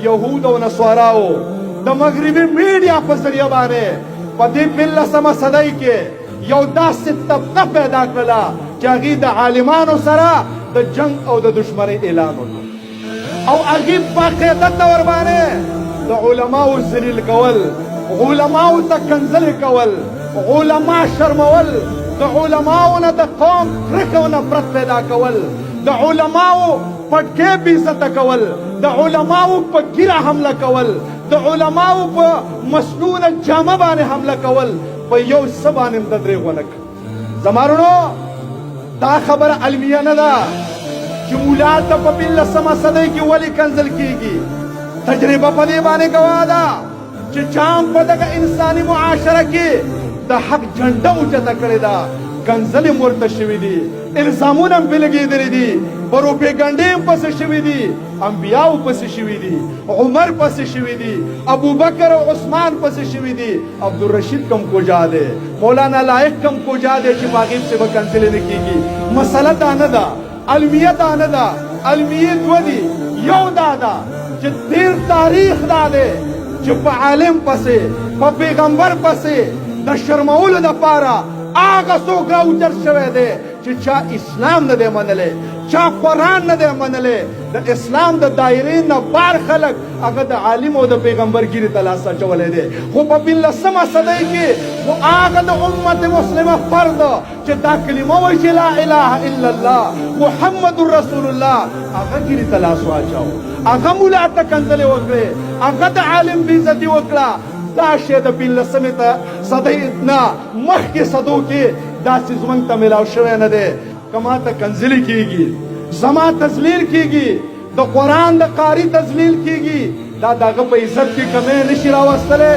یهود او نصاراو د مغربي میډیا په ذریعہ باندې په دې 15مه صدۍ کې یو داسې طبقه پیدا کړله چې هغې د عالمانو سره د جنگ او د دشمنۍ اعلان وکړ او هغې باقاعده طور باندې د علماو ذلیل کول، علماو ته کنځلې کول، علما شرمول، د علماو نه د قوم کرکه او نفرت پیدا کول، د علماو پټکې بې عزته کول، د علماو په ګیره حمله کول، د علماو په مسنونه جامه باندې حمله کول، په یو څه باندې هم د درېغ ونه کړ. زما وروڼو دا خبره علمیه نه ده چې مولا ته په 15مه صدۍ کې ولې کنځل کېږي. تجربه په دې باندې ګواه ده چې چا هم په دغه انساني معاشره کې د حق جنډه اوچته کړې ده. کنځلې هم ورته شوي دي، الزامونه هم پرې لګېدلي دي، پروپیګنډې هم پسې شوي دي، انبیاو پسې شوي دي، عمر پسې شوي دي، ابوبکر او عثمان پسې شوي دي، عبدالرشید کم کجا دی، مولانا لائق کم کجا دی چې په هغې پسې به کنځلې نه کېږي. مسله دا نه ده، علمیه دا نه ده. علمیې دوه دي، یو دا ده چې تیر تاریخ دا دی چې په عالم پسې په پیغمبر پسې د شرمولو دپاره هغه څوک راوچت شوی دی چې چا اسلام نه دی منلی، چا قرآن نه دی منلی، د اسلام د دایرې نه بار خلک هغه د عالم او د پیغمبر ګیرې ته لاس اچولی دی. خو په 15مه صدۍ کې خو هغه د امت مسلمه فرد چې دا کلمه وایي چې لا اله الا الله محمد رسول الله، هغه ګیرې ته لاس واچاو، هغه مولا ته کنځلې وکړې، هغه د عالم بې عزتي وکړه. دا شی د 15مې صدۍ نه مخکې صدو کې داسې زموږ ته میلاو شوی نه دی. که ما ته کنځلې کېږي، زما تذلیل کېږي، د قرآن د قاري تذلیل کېږي، دا د هغه په عزت کې کمی نه شي راوستلی.